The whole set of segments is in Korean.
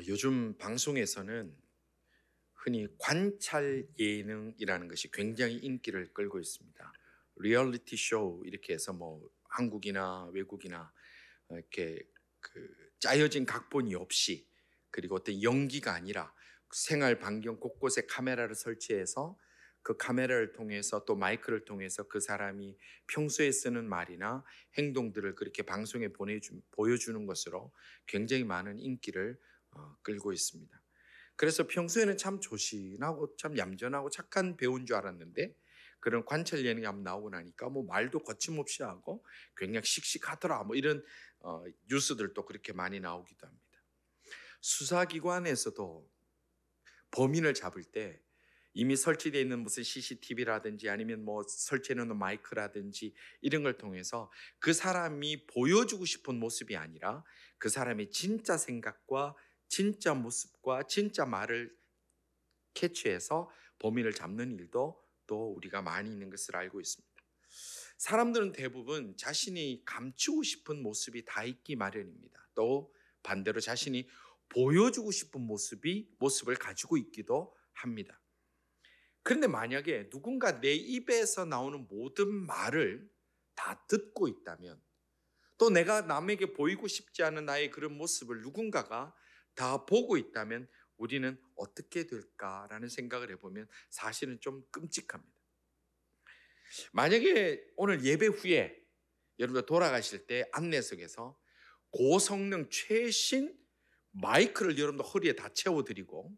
요즘 방송에서는 흔히 관찰 예능이라는 것이 굉장히 인기를 끌고 있습니다. 리얼리티 쇼 이렇게 해서 뭐 한국이나 외국이나 이렇게 짜여진 각본이 없이, 그리고 어떤 연기가 아니라 생활 반경 곳곳에 카메라를 설치해서 그 카메라를 통해서 또 마이크를 통해서 그 사람이 평소에 쓰는 말이나 행동들을 그렇게 방송에 보여주는 것으로 굉장히 많은 인기를 끌고 있습니다. 그래서 평소에는 참 조신하고 참 얌전하고 착한 배우인 줄 알았는데, 그런 관찰 예능이 한번 나오고 나니까 뭐 말도 거침없이 하고 굉장히 씩씩하더라, 뭐 이런 뉴스들도 그렇게 많이 나오기도 합니다. 수사기관에서도 범인을 잡을 때 이미 설치되어 있는 무슨 CCTV라든지 아니면 뭐 설치해 놓은 마이크라든지 이런 걸 통해서 그 사람이 보여주고 싶은 모습이 아니라 그 사람의 진짜 생각과 진짜 모습과 진짜 말을 캐치해서 범인을 잡는 일도 또 우리가 많이 있는 것을 알고 있습니다. 사람들은 대부분 자신이 감추고 싶은 모습이 다 있기 마련입니다. 또 반대로 자신이 보여주고 싶은 모습을 가지고 있기도 합니다. 그런데 만약에 누군가 내 입에서 나오는 모든 말을 다 듣고 있다면, 또 내가 남에게 보이고 싶지 않은 나의 그런 모습을 누군가가 다 보고 있다면 우리는 어떻게 될까라는 생각을 해보면 사실은 좀 끔찍합니다. 만약에 오늘 예배 후에 여러분들 돌아가실 때 안내석에서 고성능 최신 마이크를 여러분들 허리에 다 채워드리고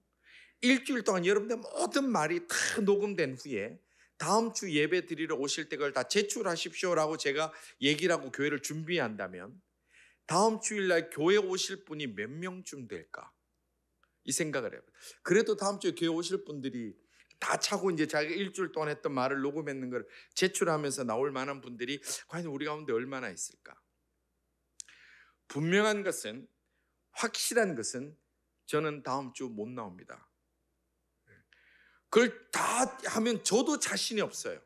일주일 동안 여러분들 모든 말이 다 녹음된 후에 다음 주 예배 드리러 오실 때 그걸 다 제출하십시오라고 제가 얘기를 하고 교회를 준비한다면 다음 주일날 교회 오실 분이 몇 명쯤 될까? 이 생각을 해요. 그래도 다음 주에 교회 오실 분들이 다 차고 이제 자기가 일주일 동안 했던 말을 녹음했는 걸 제출하면서 나올 만한 분들이 과연 우리 가운데 얼마나 있을까? 분명한 것은, 확실한 것은 저는 다음 주 못 나옵니다. 그걸 다 하면 저도 자신이 없어요.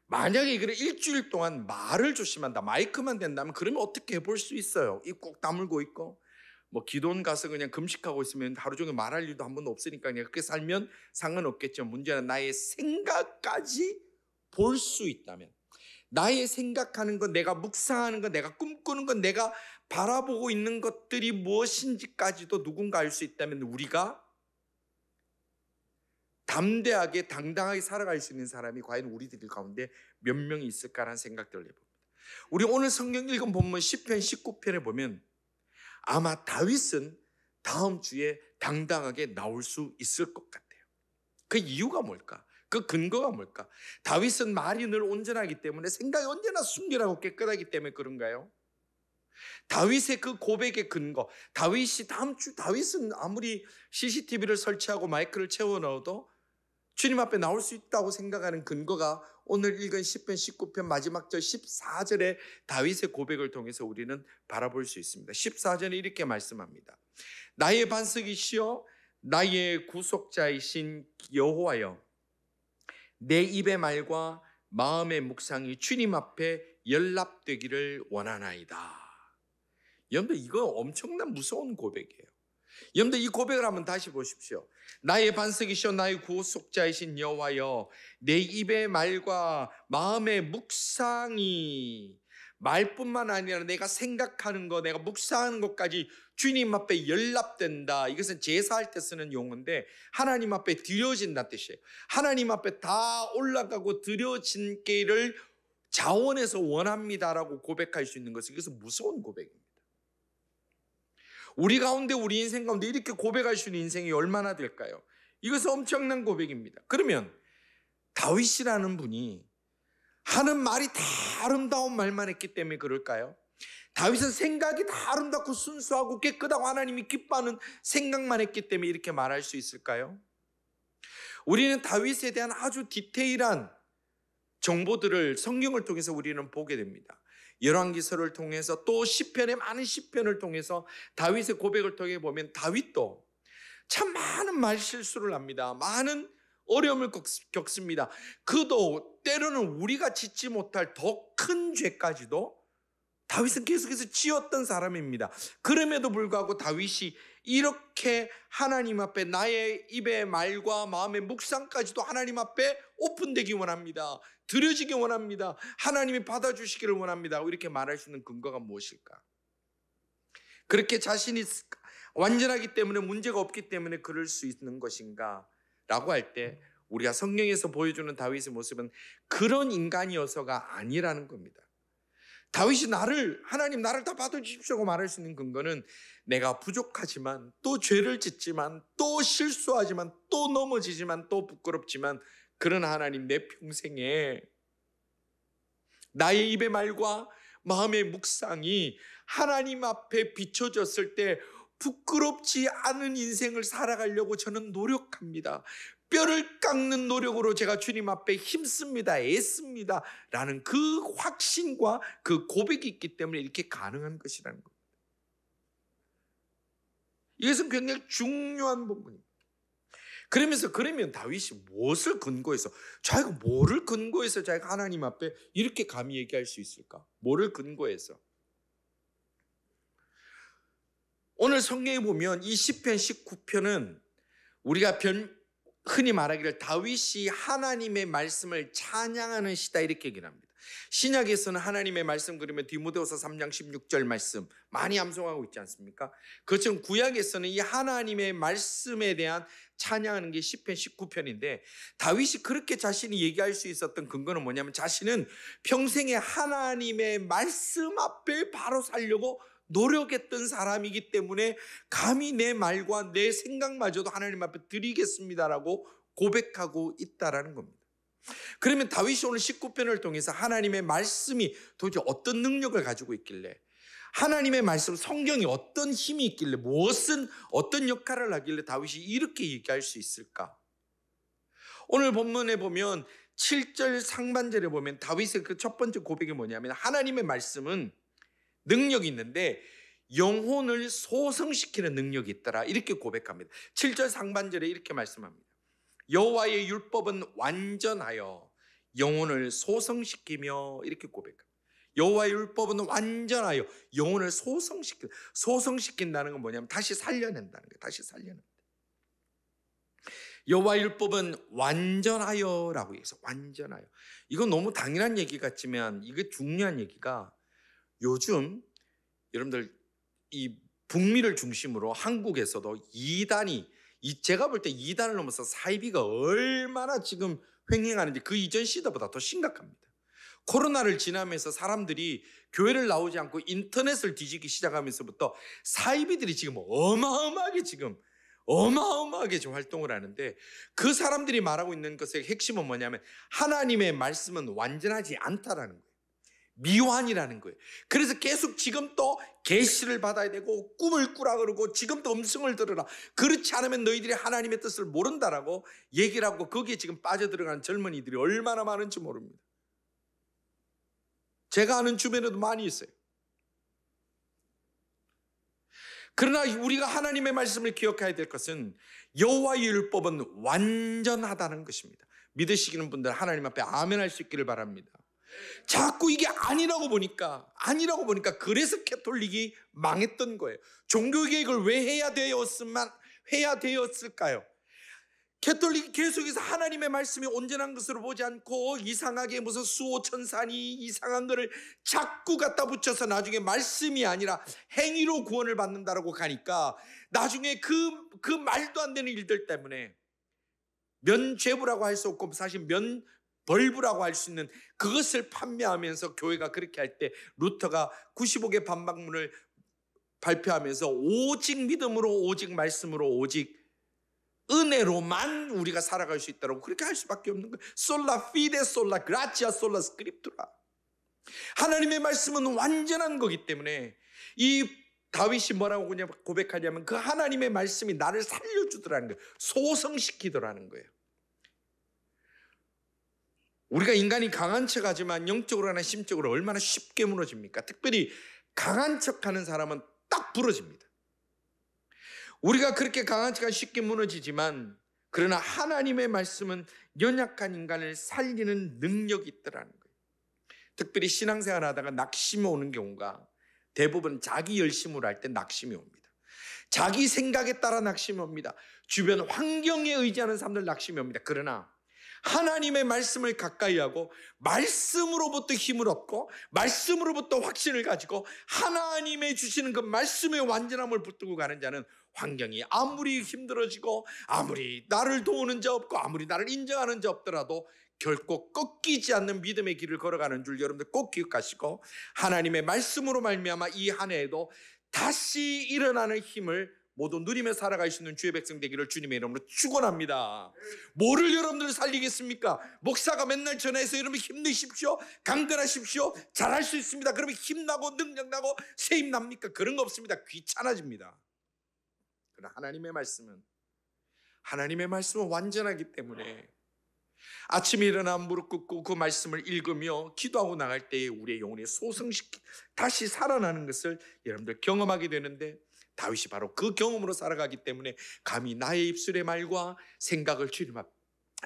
만약에 그래 일주일 동안 말을 조심한다, 마이크만 된다면 그러면 어떻게 해볼 수 있어요? 입 꼭 다물고 있고 뭐 기도원 가서 그냥 금식하고 있으면 하루 종일 말할 일도 한 번도 없으니까 그냥 그렇게 살면 상관없겠죠. 문제는 나의 생각까지 볼 수 있다면, 나의 생각하는 것, 내가 묵상하는 것, 내가 꿈꾸는 것, 내가 바라보고 있는 것들이 무엇인지까지도 누군가 알 수 있다면 우리가 담대하게 당당하게 살아갈 수 있는 사람이 과연 우리들 가운데 몇 명이 있을까라는 생각들을 해봅니다. 우리 오늘 성경 읽은 본문 10편 19편에 보면 아마 다윗은 다음 주에 당당하게 나올 수 있을 것 같아요. 그 이유가 뭘까? 그 근거가 뭘까? 다윗은 말이 늘 온전하기 때문에, 생각이 언제나 순결하고 깨끗하기 때문에 그런가요? 다윗의 그 고백의 근거, 다윗은 아무리 CCTV를 설치하고 마이크를 채워 넣어도 주님 앞에 나올 수 있다고 생각하는 근거가 오늘 읽은 10편 19편 마지막 절 14절의 다윗의 고백을 통해서 우리는 바라볼 수 있습니다. 14절에 이렇게 말씀합니다. 나의 반석이시여 나의 구속자이신 여호와여, 내 입의 말과 마음의 묵상이 주님 앞에 연락되기를 원하나이다. 여러분들 이거 엄청난 무서운 고백이에요. 여러분들 이 고백을 한번 다시 보십시오. 나의 반석이시여 나의 구속자이신 여호와여, 내 입의 말과 마음의 묵상이, 말뿐만 아니라 내가 생각하는 것, 내가 묵상하는 것까지 주님 앞에 연락된다. 이것은 제사할 때 쓰는 용어인데 하나님 앞에 드려진다는 뜻이에요. 하나님 앞에 다 올라가고 드려진 게를 자원해서 원합니다라고 고백할 수 있는 것은, 이것은 무서운 고백입니다. 우리 가운데, 우리 인생 가운데 이렇게 고백할 수 있는 인생이 얼마나 될까요? 이것은 엄청난 고백입니다. 그러면 다윗이라는 분이 하는 말이 다 아름다운 말만 했기 때문에 그럴까요? 다윗은 생각이 다 아름답고 순수하고 깨끗하고 하나님이 기뻐하는 생각만 했기 때문에 이렇게 말할 수 있을까요? 우리는 다윗에 대한 아주 디테일한 정보들을 성경을 통해서 우리는 보게 됩니다. 열왕기서를 통해서 또 시편의 많은 시편을 통해서 다윗의 고백을 통해 보면 다윗도 참 많은 말 실수를 합니다. 많은 어려움을 겪습니다. 그도 때로는 우리가 짓지 못할 더 큰 죄까지도 다윗은 계속해서 지었던 사람입니다. 그럼에도 불구하고 다윗이 이렇게 하나님 앞에 나의 입의 말과 마음의 묵상까지도 하나님 앞에 오픈되기 원합니다. 드려지기 원합니다. 하나님이 받아주시기를 원합니다. 이렇게 말할 수 있는 근거가 무엇일까? 그렇게 자신이 완전하기 때문에, 문제가 없기 때문에 그럴 수 있는 것인가? 라고 할 때 우리가 성경에서 보여주는 다윗의 모습은 그런 인간이어서가 아니라는 겁니다. 다윗이 하나님 나를 다 받아주십시오고 말할 수 있는 근거는 내가 부족하지만, 또 죄를 짓지만, 또 실수하지만, 또 넘어지지만, 또 부끄럽지만, 그런 하나님, 내 평생에 나의 입의 말과 마음의 묵상이 하나님 앞에 비춰졌을 때 부끄럽지 않은 인생을 살아가려고 저는 노력합니다. 뼈를 깎는 노력으로 제가 주님 앞에 힘씁니다. 애씁니다. 라는 그 확신과 그 고백이 있기 때문에 이렇게 가능한 것이라는 겁니다. 이것은 굉장히 중요한 부분입니다. 그러면 다윗이 무엇을 근거해서, 자기가 뭐를 근거해서 자기가 하나님 앞에 이렇게 감히 얘기할 수 있을까? 뭐를 근거해서? 오늘 성경에 보면 이 시편 19편은 우리가 흔히 말하기를 다윗이 하나님의 말씀을 찬양하는 시다 이렇게 얘기를 합니다. 신약에서는 하나님의 말씀, 그러면 디모데후서 3장 16절 말씀 많이 암송하고 있지 않습니까? 그것처럼 구약에서는 이 하나님의 말씀에 대한 찬양하는 게 시편 19편인데, 다윗이 그렇게 자신이 얘기할 수 있었던 근거는 뭐냐면, 자신은 평생에 하나님의 말씀 앞에 바로 살려고 노력했던 사람이기 때문에 감히 내 말과 내 생각마저도 하나님 앞에 드리겠습니다라고 고백하고 있다라는 겁니다. 그러면 다윗이 오늘 19편을 통해서 하나님의 말씀이 도대체 어떤 능력을 가지고 있길래, 하나님의 말씀, 성경이 어떤 힘이 있길래, 어떤 역할을 하길래 다윗이 이렇게 얘기할 수 있을까? 오늘 본문에 보면 7절 상반절에 보면 다윗의 그 첫 번째 고백이 뭐냐면, 하나님의 말씀은 능력이 있는데 영혼을 소성시키는 능력이 있더라 이렇게 고백합니다. 7절 상반절에 이렇게 말씀합니다. 여호와의 율법은 완전하여 영혼을 소성시키며, 이렇게 고백합니다. 여호와의 율법은 완전하여 영혼을 소성시킨다는 건 뭐냐면 다시 살려낸다는 거예요. 다시 살려낸다. 여호와의 율법은 완전하여라고 해서, 완전하여. 이건 너무 당연한 얘기 같지만 이게 중요한 얘기가, 요즘 여러분들 이 북미를 중심으로 한국에서도 제가 볼 때 이단을 넘어서 사이비가 얼마나 지금 횡행하는지 그 이전 시대보다 더 심각합니다. 코로나를 지나면서 사람들이 교회를 나오지 않고 인터넷을 뒤지기 시작하면서부터 사이비들이 지금 어마어마하게 지금 활동을 하는데, 그 사람들이 말하고 있는 것의 핵심은 뭐냐면 하나님의 말씀은 완전하지 않다라는 거예요. 미완이라는 거예요. 그래서 계속 지금 또 계시를 받아야 되고 꿈을 꾸라 그러고 지금 또 음성을 들으라, 그렇지 않으면 너희들이 하나님의 뜻을 모른다라고 얘기를 하고, 거기에 지금 빠져들어가는 젊은이들이 얼마나 많은지 모릅니다. 제가 아는 주변에도 많이 있어요. 그러나 우리가 하나님의 말씀을 기억해야 될 것은 여호와의 율법은 완전하다는 것입니다. 믿으시는 분들 하나님 앞에 아멘 할 수 있기를 바랍니다. 자꾸 이게 아니라고 보니까 그래서 캐톨릭이 망했던 거예요. 종교개혁을 왜 해야 되었을까요? 캐톨릭이 계속해서 하나님의 말씀이 온전한 것으로 보지 않고 이상하게 무슨 수호천사니 이상한 거를 자꾸 갖다 붙여서 나중에 말씀이 아니라 행위로 구원을 받는다라고 가니까, 나중에 그 말도 안 되는 일들 때문에 면죄부라고 할 수 없고 사실 벌부라고 할 수 있는 그것을 판매하면서, 교회가 그렇게 할 때 루터가 95개 반박문을 발표하면서 오직 믿음으로, 오직 말씀으로, 오직 은혜로만 우리가 살아갈 수 있다고 그렇게 할 수밖에 없는 거예요. 솔라 피데 솔라 그라치아 솔라 스크립투라. 하나님의 말씀은 완전한 거기 때문에 이 다윗이 뭐라고 그냥 고백하냐면, 그 하나님의 말씀이 나를 살려주더라는 거예요. 소성시키더라는 거예요. 우리가 인간이 강한 척하지만 영적으로나 심적으로 얼마나 쉽게 무너집니까? 특별히 강한 척하는 사람은 딱 부러집니다. 우리가 그렇게 강한 척하면 쉽게 무너지지만, 그러나 하나님의 말씀은 연약한 인간을 살리는 능력이 있더라는 거예요. 특별히 신앙생활 하다가 낙심이 오는 경우가 대부분 자기 열심으로 할 때 낙심이 옵니다. 자기 생각에 따라 낙심이 옵니다. 주변 환경에 의지하는 사람들 낙심이 옵니다. 그러나 하나님의 말씀을 가까이 하고 말씀으로부터 힘을 얻고 말씀으로부터 확신을 가지고 하나님의 주시는 그 말씀의 완전함을 붙들고 가는 자는 환경이 아무리 힘들어지고 아무리 나를 도우는 자 없고 아무리 나를 인정하는 자 없더라도 결코 꺾이지 않는 믿음의 길을 걸어가는 줄 여러분들 꼭 기억하시고, 하나님의 말씀으로 말미암아 이 한 해에도 다시 일어나는 힘을 모두 누리며 살아갈 수 있는 주의 백성 되기를 주님의 이름으로 축원합니다. 뭐를 여러분들 살리겠습니까? 목사가 맨날 전화해서 여러분 힘내십시오, 강건하십시오, 잘할 수 있습니다, 그러면 힘나고 능력나고 세임 납니까? 그런 거 없습니다. 귀찮아집니다. 그러나 하나님의 말씀은 완전하기 때문에 아침에 일어나 무릎 꿇고 그 말씀을 읽으며 기도하고 나갈 때에 우리의 영혼이 소성시키 다시 살아나는 것을 여러분들 경험하게 되는데, 다윗이 바로 그 경험으로 살아가기 때문에 감히 나의 입술의 말과 생각을 주님 앞에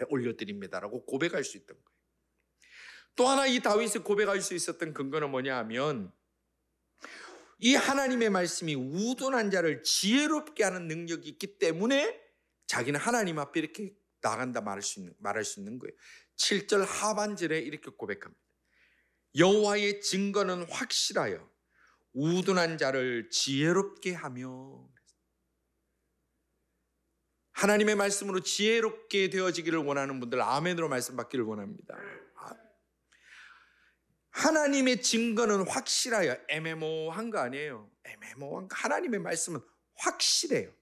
올려드립니다라고 고백할 수 있던 거예요. 또 하나 이 다윗이 고백할 수 있었던 근거는 뭐냐 하면, 이 하나님의 말씀이 우둔한 자를 지혜롭게 하는 능력이 있기 때문에 자기는 하나님 앞에 이렇게 나간다 말할 수 있는 거예요. 7절 하반절에 이렇게 고백합니다. 여호와의 증거는 확실하여 우둔한 자를 지혜롭게 하며. 하나님의 말씀으로 지혜롭게 되어지기를 원하는 분들 아멘으로 말씀 받기를 원합니다. 하나님의 증거는 확실하여, 애매모호한 거 아니에요. 애매모호한 거. 하나님의 말씀은 확실해요.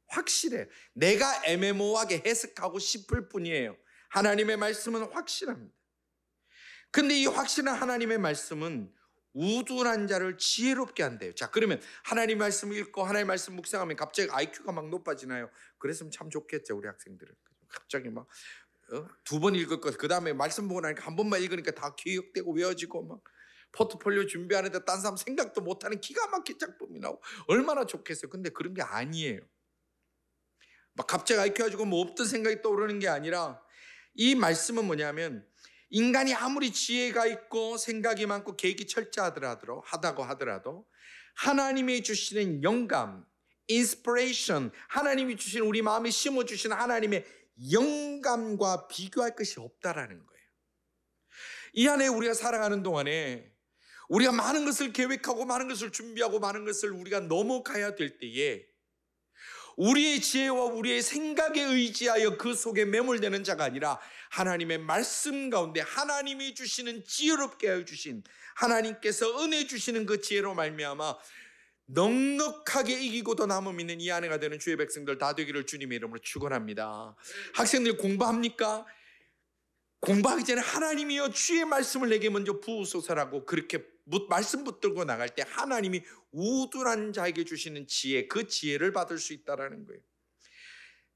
확실해요. 내가 애매모호하게 해석하고 싶을 뿐이에요. 하나님의 말씀은 확실합니다. 근데 이 확실한 하나님의 말씀은 우둔한 자를 지혜롭게 한대요. 자, 그러면 하나님 말씀 읽고 하나님 말씀 묵상하면 갑자기 IQ가 막 높아지나요? 그랬으면 참 좋겠죠, 우리 학생들은. 갑자기 막 2번 읽을 것, 그 다음에 말씀 보고 나니까 한 번만 읽으니까 다 기억되고 외워지고, 막 포트폴리오 준비하는데 딴 사람 생각도 못하는 기가 막힌 작품이 나오고 얼마나 좋겠어요. 근데 그런 게 아니에요. 막 갑자기 IQ 가지고 뭐 없던 생각이 떠오르는 게 아니라, 이 말씀은 뭐냐면, 인간이 아무리 지혜가 있고 생각이 많고 계획이 철저하다고 하더라도 하나님이 주시는 영감, 인스피레이션, 하나님이 주시는, 우리 마음에 심어주시는 하나님의 영감과 비교할 것이 없다라는 거예요. 이 안에 우리가 살아가는 동안에 우리가 많은 것을 계획하고 많은 것을 준비하고 많은 것을 우리가 넘어가야 될 때에 우리의 지혜와 우리의 생각에 의지하여 그 속에 매몰되는 자가 아니라 하나님의 말씀 가운데 하나님이 주시는 지혜롭게 하여 주신, 하나님께서 은혜 주시는 그 지혜로 말미암아 넉넉하게 이기고도 남음 있는 이 안에가 되는 주의 백성들 다 되기를 주님의 이름으로 축원합니다. 학생들 공부합니까? 공부하기 전에 하나님이여 주의 말씀을 내게 먼저 부으소서라고 그렇게 말씀 붙들고 나갈 때 하나님이 우둔한 자에게 주시는 지혜, 그 지혜를 받을 수 있다는 거예요.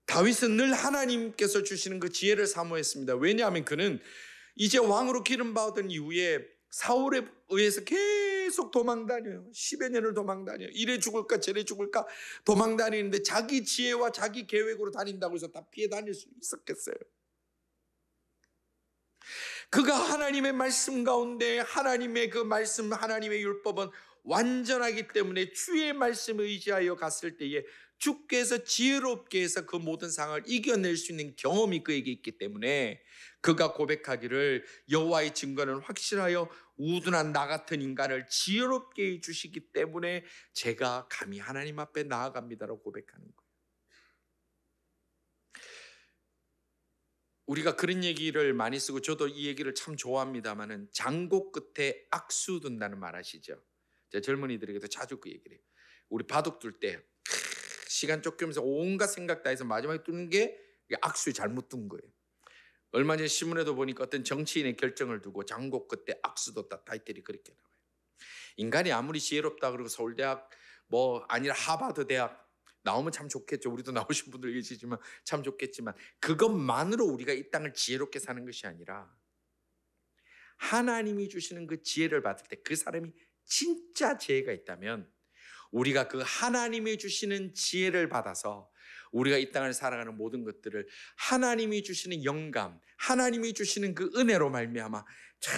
다윗은 늘 하나님께서 주시는 그 지혜를 사모했습니다. 왜냐하면 그는 이제 왕으로 기름 받은 이후에 사울에 의해서 계속 도망다녀요. 10여 년을 도망다녀요. 이래 죽을까 저래 죽을까 도망다니는데 자기 지혜와 자기 계획으로 다닌다고 해서 다 피해 다닐 수 있었겠어요? 그가 하나님의 말씀 가운데 하나님의 그 말씀, 하나님의 율법은 완전하기 때문에 주의 말씀에 의지하여 갔을 때에 주께서 지혜롭게 해서 그 모든 상황을 이겨낼 수 있는 경험이 그에게 있기 때문에 그가 고백하기를 여호와의 증거는 확실하여 우둔한 나 같은 인간을 지혜롭게 해주시기 때문에 제가 감히 하나님 앞에 나아갑니다라고 고백하는 거예요. 우리가 그런 얘기를 많이 쓰고 저도 이 얘기를 참 좋아합니다만은, 장고 끝에 악수 둔다는 말 아시죠? 제가 젊은이들에게도 자주 그 얘기를 해요. 우리 바둑 둘 때 시간 쫓기면서 온갖 생각 다 해서 마지막에 두는 게 악수에 잘못 둔 거예요. 얼마 전에 신문에도 보니까 어떤 정치인의 결정을 두고 장고 끝에 악수 뒀다 타이틀이 그렇게 나와요. 인간이 아무리 지혜롭다 그러고 서울대학 뭐 아니라 하버드 대학 나오면 참 좋겠죠. 우리도 나오신 분들 계시지만 참 좋겠지만 그것만으로 우리가 이 땅을 지혜롭게 사는 것이 아니라 하나님이 주시는 그 지혜를 받을 때 그 사람이 진짜 지혜가 있다면 우리가 그 하나님이 주시는 지혜를 받아서 우리가 이 땅을 살아가는 모든 것들을 하나님이 주시는 영감, 하나님이 주시는 그 은혜로 말미암아 잘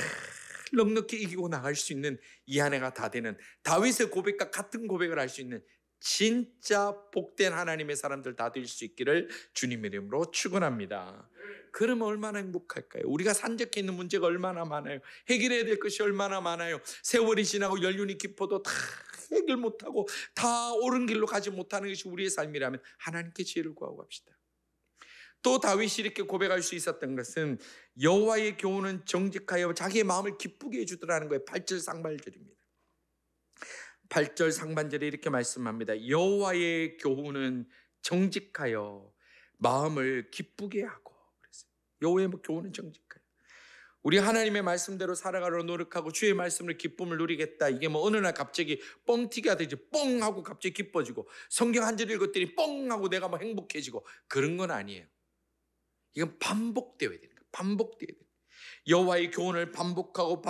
넉넉히 이기고 나갈 수 있는 이 한 해가 다 되는 다윗의 고백과 같은 고백을 할 수 있는 진짜 복된 하나님의 사람들 다 될 수 있기를 주님의 이름으로 축원합니다. 그러면 얼마나 행복할까요? 우리가 산적해 있는 문제가 얼마나 많아요. 해결해야 될 것이 얼마나 많아요. 세월이 지나고 연륜이 깊어도 다 해결 못하고 다 옳은 길로 가지 못하는 것이 우리의 삶이라면 하나님께 지혜를 구하고 갑시다. 또 다윗이 이렇게 고백할 수 있었던 것은 여호와의 교훈은 정직하여 자기의 마음을 기쁘게 해주더라는 거예요. 8절 상반절입니다. 8절 상반절에 이렇게 말씀합니다. 여호와의 교훈은 정직하여 마음을 기쁘게 하고. 그랬어요. 여호와의 교훈은 정직하여. 우리 하나님의 말씀대로 살아가려 노력하고 주의 말씀을 기쁨을 누리겠다. 이게 뭐 어느 날 갑자기 뻥튀기가 되지 뻥 하고 갑자기 기뻐지고 성경 한 절 읽었더니 뻥 하고 내가 막 행복해지고 그런 건 아니에요. 이건 반복되어야 되는 거예요. 반복되어야 돼요. 여호와의 교훈을 반복하고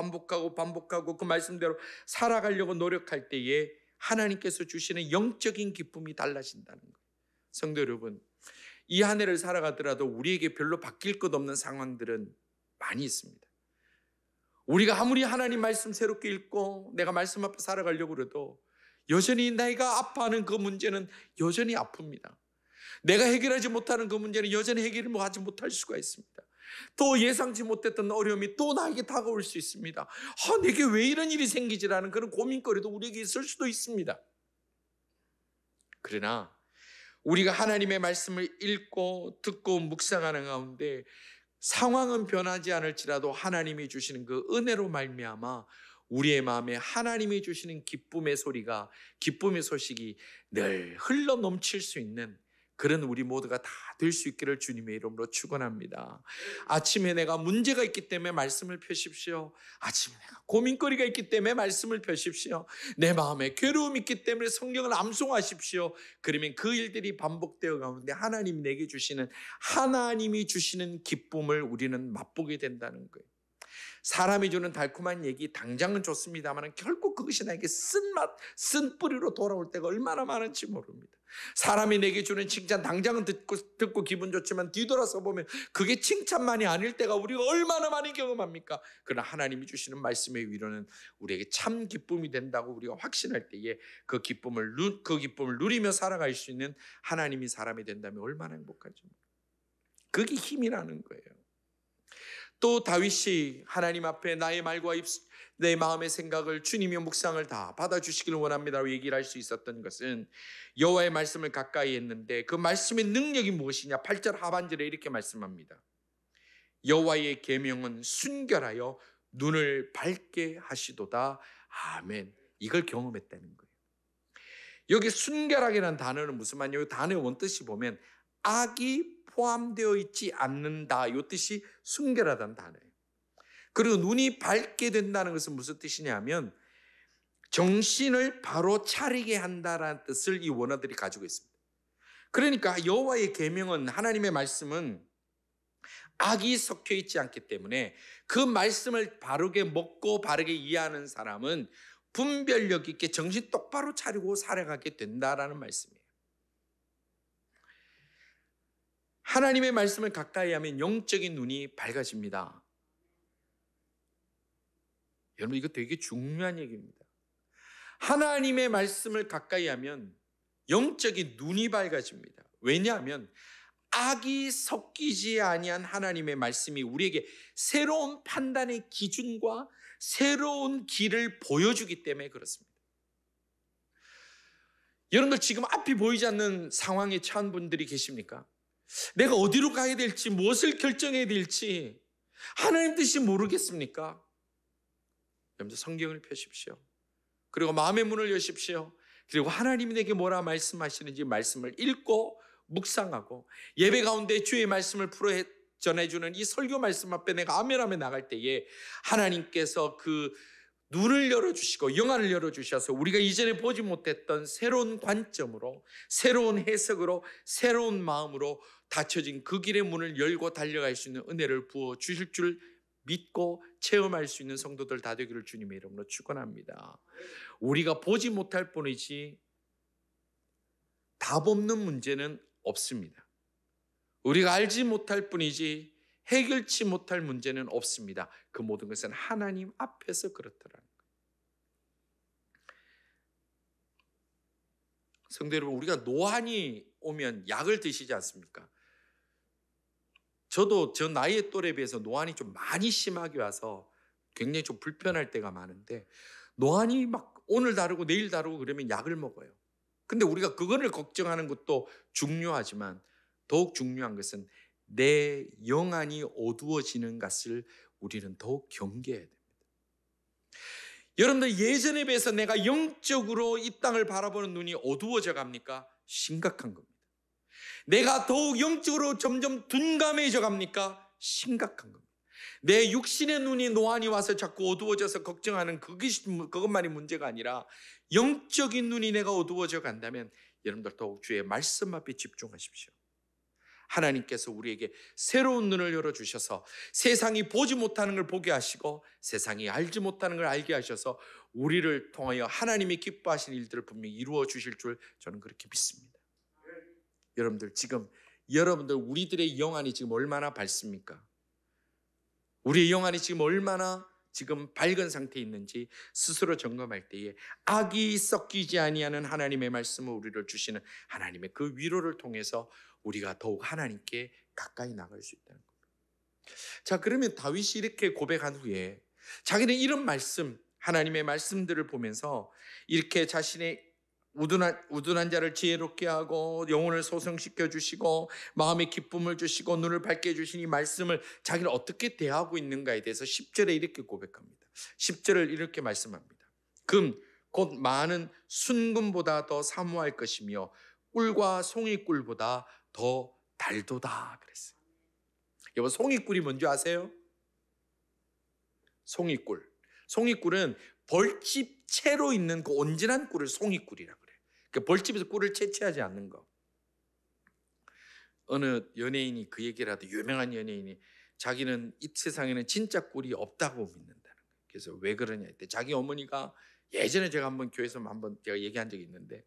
그 말씀대로 살아가려고 노력할 때에 하나님께서 주시는 영적인 기쁨이 달라진다는 거예요. 성도 여러분, 이 한 해를 살아가더라도 우리에게 별로 바뀔 것 없는 상황들은 많이 있습니다. 우리가 아무리 하나님 말씀 새롭게 읽고 내가 말씀 앞에 살아가려고 그래도 여전히 내가 아파하는 그 문제는 여전히 아픕니다. 내가 해결하지 못하는 그 문제는 여전히 해결을 하지 못할 수가 있습니다. 또 예상치 못했던 어려움이 또 나에게 다가올 수 있습니다. 내게 왜 이런 일이 생기지라는 그런 고민거리도 우리에게 있을 수도 있습니다. 그러나 우리가 하나님의 말씀을 읽고 듣고 묵상하는 가운데 상황은 변하지 않을지라도 하나님이 주시는 그 은혜로 말미암아 우리의 마음에 하나님이 주시는 기쁨의 소리가, 기쁨의 소식이 늘 흘러 넘칠 수 있는 그런 우리 모두가 다 될 수 있기를 주님의 이름으로 축원합니다. 아침에 내가 문제가 있기 때문에 말씀을 펴십시오. 아침에 내가 고민거리가 있기 때문에 말씀을 펴십시오. 내 마음에 괴로움이 있기 때문에 성경을 암송하십시오. 그러면 그 일들이 반복되어 가는데 하나님이 주시는 기쁨을 우리는 맛보게 된다는 거예요. 사람이 주는 달콤한 얘기 당장은 좋습니다만 결국 그것이 나에게 쓴 뿌리로 돌아올 때가 얼마나 많은지 모릅니다. 사람이 내게 주는 칭찬 당장은 듣고 기분 좋지만 뒤돌아서 보면 그게 칭찬만이 아닐 때가 우리가 얼마나 많이 경험합니까? 그러나 하나님이 주시는 말씀의 위로는 우리에게 참 기쁨이 된다고 우리가 확신할 때에 그 기쁨을 누리며 살아갈 수 있는 하나님이 사람이 된다면 얼마나 행복하죠. 그게 힘이라는 거예요. 또 다윗이 하나님 앞에 나의 말과 내 마음의 생각을 주님의 묵상을 다 받아주시기를 원합니다라고 얘기를 할 수 있었던 것은 여호와의 말씀을 가까이 했는데 그 말씀의 능력이 무엇이냐? 8절 하반절에 이렇게 말씀합니다. 여호와의 계명은 순결하여 눈을 밝게 하시도다. 아멘. 이걸 경험했다는 거예요. 여기 순결하게라는 단어는 무슨 말이냐면 이 단어의 원뜻이 보면 악이 포함되어 있지 않는다. 이 뜻이 순결하다는 단어예요. 그리고 눈이 밝게 된다는 것은 무슨 뜻이냐면 정신을 바로 차리게 한다라는 뜻을 이 원어들이 가지고 있습니다. 그러니까 여호와의 계명은, 하나님의 말씀은 악이 섞여 있지 않기 때문에 그 말씀을 바르게 먹고 바르게 이해하는 사람은 분별력 있게 정신 똑바로 차리고 살아가게 된다라는 말씀이에요. 하나님의 말씀을 가까이 하면 영적인 눈이 밝아집니다. 여러분, 이거 되게 중요한 얘기입니다. 하나님의 말씀을 가까이 하면 영적인 눈이 밝아집니다. 왜냐하면 악이 섞이지 아니한 하나님의 말씀이 우리에게 새로운 판단의 기준과 새로운 길을 보여주기 때문에 그렇습니다. 여러분들 지금 앞이 보이지 않는 상황에 처한 분들이 계십니까? 내가 어디로 가야 될지, 무엇을 결정해야 될지 하나님 뜻이 모르겠습니까? 여러분들 성경을 펴십시오. 그리고 마음의 문을 여십시오. 그리고 하나님이 내게 뭐라 말씀하시는지 말씀을 읽고 묵상하고 예배 가운데 주의 말씀을 풀어 전해주는 이 설교 말씀 앞에 내가 아멘하며 나갈 때에 하나님께서 그 눈을 열어주시고 영안을 열어주셔서 우리가 이전에 보지 못했던 새로운 관점으로, 새로운 해석으로, 새로운 마음으로 닫혀진 그 길의 문을 열고 달려갈 수 있는 은혜를 부어주실 줄 믿고 체험할 수 있는 성도들 다 되기를 주님의 이름으로 축원합니다. 우리가 보지 못할 뿐이지 답 없는 문제는 없습니다. 우리가 알지 못할 뿐이지 해결치 못할 문제는 없습니다. 그 모든 것은 하나님 앞에서 그렇더라는 거예요. 성도 여러분, 우리가 노안이 오면 약을 드시지 않습니까? 저도 저 나이의 또래에 비해서 노안이 좀 많이 심하게 와서 굉장히 좀 불편할 때가 많은데, 노안이 막 오늘 다르고 내일 다르고 그러면 약을 먹어요. 근데 우리가 그거를 걱정하는 것도 중요하지만 더욱 중요한 것은 내 영안이 어두워지는 것을 우리는 더욱 경계해야 됩니다. 여러분들, 예전에 비해서 내가 영적으로 이 땅을 바라보는 눈이 어두워져 갑니까? 심각한 겁니다. 내가 더욱 영적으로 점점 둔감해져 갑니까? 심각한 겁니다. 내 육신의 눈이 노안이 와서 자꾸 어두워져서 걱정하는 그것만이 문제가 아니라 영적인 눈이 내가 어두워져 간다면 여러분들 더욱 주의 말씀 앞에 집중하십시오. 하나님께서 우리에게 새로운 눈을 열어주셔서 세상이 보지 못하는 걸 보게 하시고 세상이 알지 못하는 걸 알게 하셔서 우리를 통하여 하나님이 기뻐하시는 일들을 분명히 이루어 주실 줄 저는 그렇게 믿습니다. 여러분들, 지금 여러분들 우리들의 영안이 지금 얼마나 밝습니까? 우리의 영안이 지금 얼마나 지금 밝은 상태에 있는지 스스로 점검할 때에 악이 섞이지 아니하는 하나님의 말씀을 우리를 주시는 하나님의 그 위로를 통해서 우리가 더욱 하나님께 가까이 나갈 수 있다는 겁니다. 자, 그러면 다윗이 이렇게 고백한 후에 자기는 이런 말씀, 하나님의 말씀들을 보면서 이렇게 자신의 우둔한 자를 지혜롭게 하고 영혼을 소성시켜 주시고 마음에 기쁨을 주시고 눈을 밝게 해주신 이 말씀을 자기는 어떻게 대하고 있는가에 대해서 10절에 이렇게 고백합니다. 10절을 이렇게 말씀합니다. 금 곧 많은 순금보다 더 사모할 것이며 꿀과 송이꿀보다 더 달도다 그랬어요. 여러분, 송이꿀이 뭔지 아세요? 송이꿀은 벌집 채로 있는 그 온전한 꿀을 송이꿀이라고 그래요. 그 벌집에서 꿀을 채취하지 않는 거. 어느 연예인이 그 얘기를 하도, 유명한 연예인이 자기는 이 세상에는 진짜 꿀이 없다고 믿는다는 거예요. 그래서 왜 그러냐 했더니 자기 어머니가, 예전에 제가 한번 교회에서 한번 제가 얘기한 적이 있는데,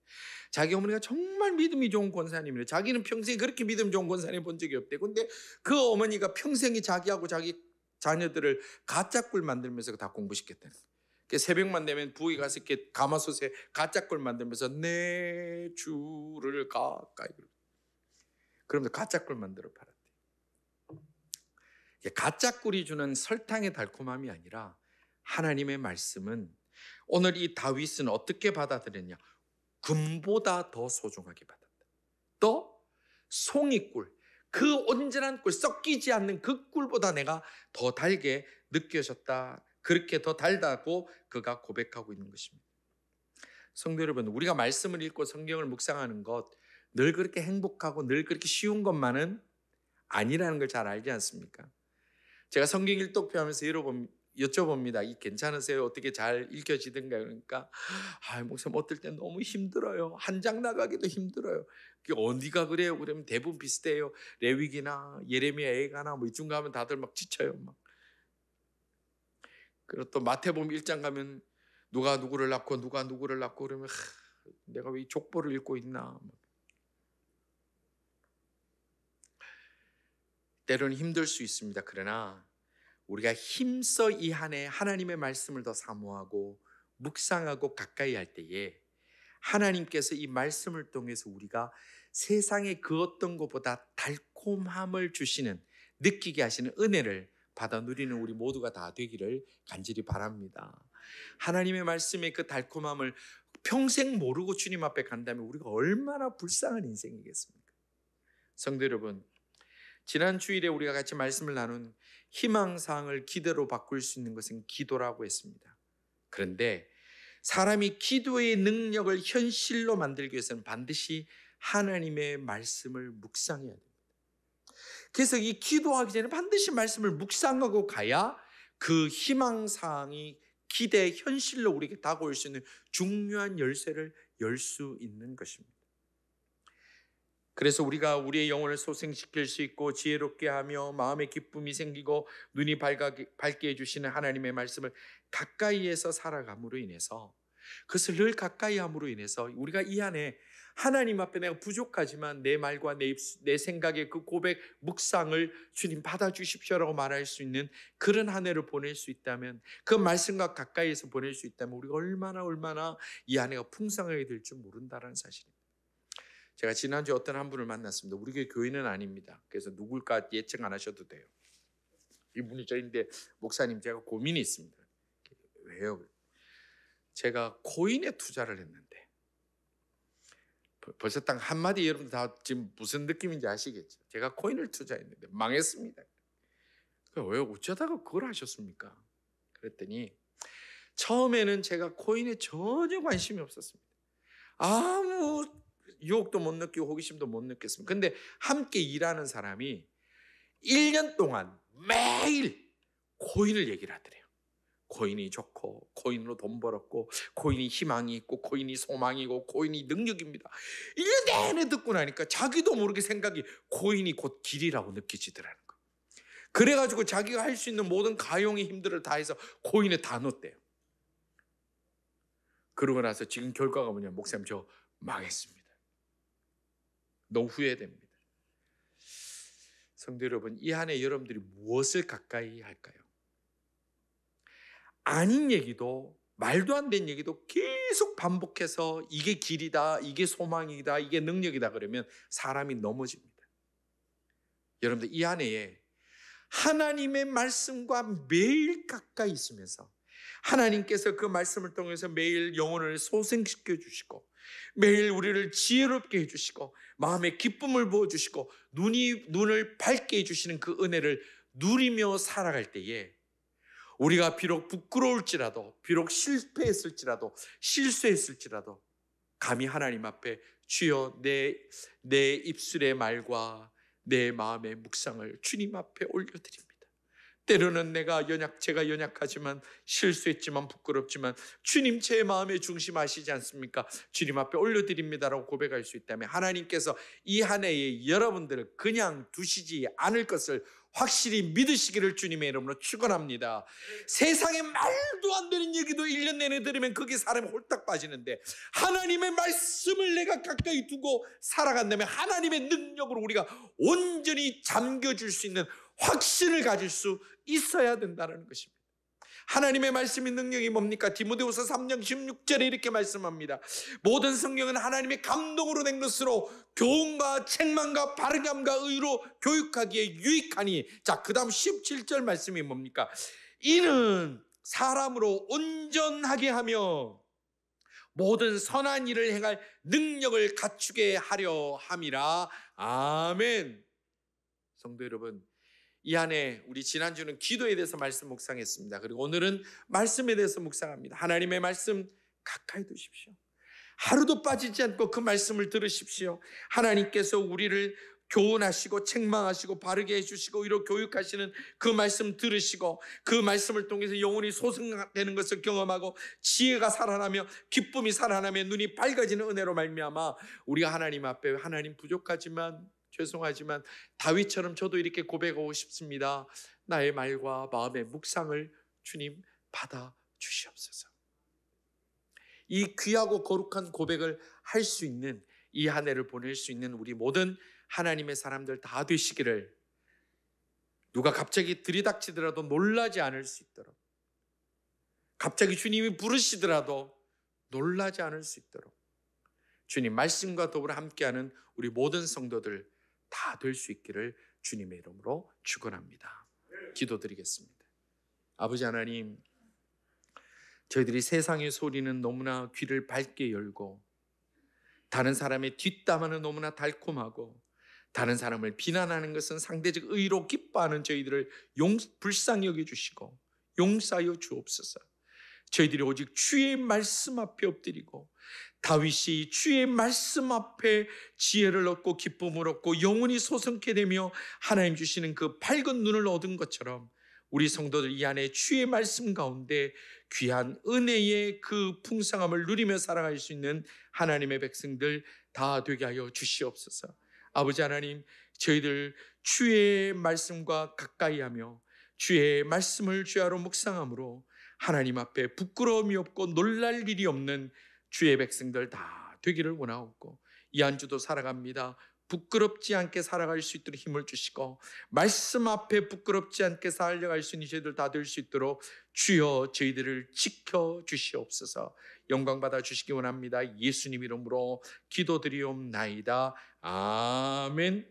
자기 어머니가 정말 믿음이 좋은 권사님이래. 자기는 평생 그렇게 믿음 좋은 권사님 본 적이 없대. 근데 그 어머니가 평생이 자기하고 자기 자녀들을 가짜 꿀 만들면서 다 공부시켰다는 거예요. 새벽만 되면 부엌에 가서 이렇게 가마솥에 가짜 꿀 만들면서 내 주를 가까이, 그러면서 가짜 꿀 만들어 팔았대. 가짜 꿀이 주는 설탕의 달콤함이 아니라 하나님의 말씀은 오늘 이 다윗은 어떻게 받아들였냐? 금보다 더 소중하게 받았다. 또 송이꿀, 그 온전한 꿀, 섞이지 않는 그 꿀보다 내가 더 달게 느껴졌다. 그렇게 더 달다고 그가 고백하고 있는 것입니다. 성도 여러분, 우리가 말씀을 읽고 성경을 묵상하는 것 늘 그렇게 행복하고 늘 그렇게 쉬운 것만은 아니라는 걸 잘 알지 않습니까? 제가 성경 일독표 하면서 여쭤봅니다. 이 괜찮으세요? 어떻게 잘 읽혀지던가? 그러니까 목사님 어떨 때 너무 힘들어요. 한 장 나가기도 힘들어요. 어디가 그래요? 그러면 대부분 비슷해요. 레위기나 예레미야, 애가나 뭐 이쯤 가면 다들 막 지쳐요. 막. 그리고 또 마태복음 1장 가면 누가 누구를 낳고 누가 누구를 낳고 그러면 내가 왜 이 족보를 읽고 있나. 때로는 힘들 수 있습니다. 그러나 우리가 힘써 이 한 해 하나님의 말씀을 더 사모하고 묵상하고 가까이 할 때에 하나님께서 이 말씀을 통해서 우리가 세상의 그 어떤 것보다 달콤함을 주시는, 느끼게 하시는 은혜를 받아 누리는 우리 모두가 다 되기를 간절히 바랍니다. 하나님의 말씀의 그 달콤함을 평생 모르고 주님 앞에 간다면 우리가 얼마나 불쌍한 인생이겠습니까? 성도 여러분, 지난 주일에 우리가 같이 말씀을 나눈 희망사항을 기대로 바꿀 수 있는 것은 기도라고 했습니다. 그런데 사람이 기도의 능력을 현실로 만들기 위해서는 반드시 하나님의 말씀을 묵상해야 됩니다. 그래서 이 기도하기 전에 반드시 말씀을 묵상하고 가야 그 희망사항이 기대 현실로 우리에게 다가올 수 있는 중요한 열쇠를 열 수 있는 것입니다. 그래서 우리가 우리의 영혼을 소생시킬 수 있고 지혜롭게 하며 마음에 기쁨이 생기고 눈이 밝게 해주시는 하나님의 말씀을 가까이에서 살아감으로 인해서 그것을 늘 가까이 함으로 인해서 우리가 이 안에 하나님 앞에 내가 부족하지만 내 말과 내 생각의 그 고백, 묵상을 주님 받아주십시오라고 말할 수 있는 그런 한 해를 보낼 수 있다면, 그 말씀과 가까이에서 보낼 수 있다면 우리가 얼마나 이 한 해가 풍성하게 될 줄 모른다는 사실입니다. 제가 지난주에 어떤 한 분을 만났습니다. 우리 교회는 아닙니다. 그래서 누굴까 예측 안 하셔도 돼요. 이분이 저인데, 목사님 제가 고민이 있습니다. 왜요? 제가 코인에 투자를 했는데, 벌써 딱 한마디 여러분 다 지금 무슨 느낌인지 아시겠죠? 제가 코인을 투자했는데 망했습니다. 왜 어쩌다가 그걸 하셨습니까? 그랬더니 처음에는 제가 코인에 전혀 관심이 없었습니다. 아무 유혹도 못 느끼고 호기심도 못 느꼈습니다. 근데 함께 일하는 사람이 1년 동안 매일 코인을 얘기를 하더래요. 코인이 좋고, 코인으로 돈 벌었고, 코인이 희망이 있고, 코인이 소망이고, 코인이 능력입니다. 1년 내내 듣고 나니까 자기도 모르게 생각이 코인이 곧 길이라고 느껴지더라는 거예요. 그래가지고 자기가 할 수 있는 모든 가용의 힘들을 다해서 코인에 다 넣었대요. 그러고 나서 지금 결과가 뭐냐? 목사님 저 망했습니다. 너무 후회됩니다. 성도 여러분, 이 한 해 여러분들이 무엇을 가까이 할까요? 아닌 얘기도, 말도 안 되는 얘기도 계속 반복해서 이게 길이다, 이게 소망이다, 이게 능력이다 그러면 사람이 넘어집니다. 여러분들 이 한 해에 하나님의 말씀과 매일 가까이 있으면서 하나님께서 그 말씀을 통해서 매일 영혼을 소생시켜 주시고, 매일 우리를 지혜롭게 해주시고, 마음에 기쁨을 부어주시고, 눈을 밝게 해주시는 그 은혜를 누리며 살아갈 때에 우리가 비록 부끄러울지라도, 비록 실패했을지라도, 실수했을지라도 감히 하나님 앞에 주여 내 입술의 말과 내 마음의 묵상을 주님 앞에 올려드립니다. 때로는 제가 연약하지만, 실수했지만, 부끄럽지만 주님 제 마음의 중심 아시지 않습니까? 주님 앞에 올려드립니다라고 고백할 수 있다면 하나님께서 이 한 해에 여러분들을 그냥 두시지 않을 것을 확실히 믿으시기를 주님의 이름으로 축원합니다. 세상에 말도 안 되는 얘기도 1년 내내 들으면 그게 사람이 홀딱 빠지는데, 하나님의 말씀을 내가 가까이 두고 살아간다면 하나님의 능력으로 우리가 온전히 잠겨줄 수 있는 확신을 가질 수 있어야 된다는 것입니다. 하나님의 말씀의 능력이 뭡니까? 디모데후서 3장 16절에 이렇게 말씀합니다. 모든 성경은 하나님의 감동으로 된 것으로 교훈과 책망과 바르감과 의로 교육하기에 유익하니. 자, 그 다음 17절 말씀이 뭡니까? 이는 사람으로 온전하게 하며 모든 선한 일을 행할 능력을 갖추게 하려 함이라. 아멘. 성도 여러분, 이 안에 우리 지난주는 기도에 대해서 말씀 묵상했습니다. 그리고 오늘은 말씀에 대해서 묵상합니다. 하나님의 말씀 가까이 두십시오. 하루도 빠지지 않고 그 말씀을 들으십시오. 하나님께서 우리를 교훈하시고 책망하시고 바르게 해주시고 이로 교육하시는 그 말씀 들으시고, 그 말씀을 통해서 영혼이 소생되는 것을 경험하고 지혜가 살아나며 기쁨이 살아나며 눈이 밝아지는 은혜로 말미암아 우리가 하나님 앞에, 하나님 부족하지만 죄송하지만 다윗처럼 저도 이렇게 고백하고 싶습니다. 나의 말과 마음의 묵상을 주님 받아 주시옵소서. 이 귀하고 거룩한 고백을 할 수 있는 이 한 해를 보낼 수 있는 우리 모든 하나님의 사람들 다 되시기를, 누가 갑자기 들이닥치더라도 놀라지 않을 수 있도록, 갑자기 주님이 부르시더라도 놀라지 않을 수 있도록 주님 말씀과 더불어 함께하는 우리 모든 성도들 다 될 수 있기를 주님의 이름으로 축원합니다. 기도드리겠습니다. 아버지 하나님, 저희들이 세상의 소리는 너무나 귀를 밝게 열고, 다른 사람의 뒷담화는 너무나 달콤하고, 다른 사람을 비난하는 것은 상대적 의로 기뻐하는 저희들을 불쌍히 여겨주시고 용서하여 주옵소서. 저희들이 오직 주의 말씀 앞에 엎드리고, 다윗이 주의 말씀 앞에 지혜를 얻고 기쁨을 얻고 영혼이 소성케 되며 하나님 주시는 그 밝은 눈을 얻은 것처럼 우리 성도들 이 안에 주의 말씀 가운데 귀한 은혜의 그 풍성함을 누리며 살아갈 수 있는 하나님의 백성들 다 되게 하여 주시옵소서. 아버지 하나님, 저희들 주의 말씀과 가까이 하며 주의 말씀을 주야로 묵상함으로 하나님 앞에 부끄러움이 없고 놀랄 일이 없는 주의 백성들 다 되기를 원하옵고, 이 한 주도 살아갑니다. 부끄럽지 않게 살아갈 수 있도록 힘을 주시고, 말씀 앞에 부끄럽지 않게 살아갈 수 있는 저희들 다 될 수 있도록 주여 저희들을 지켜 주시옵소서. 영광 받아 주시기 원합니다. 예수님 이름으로 기도드리옵나이다. 아멘.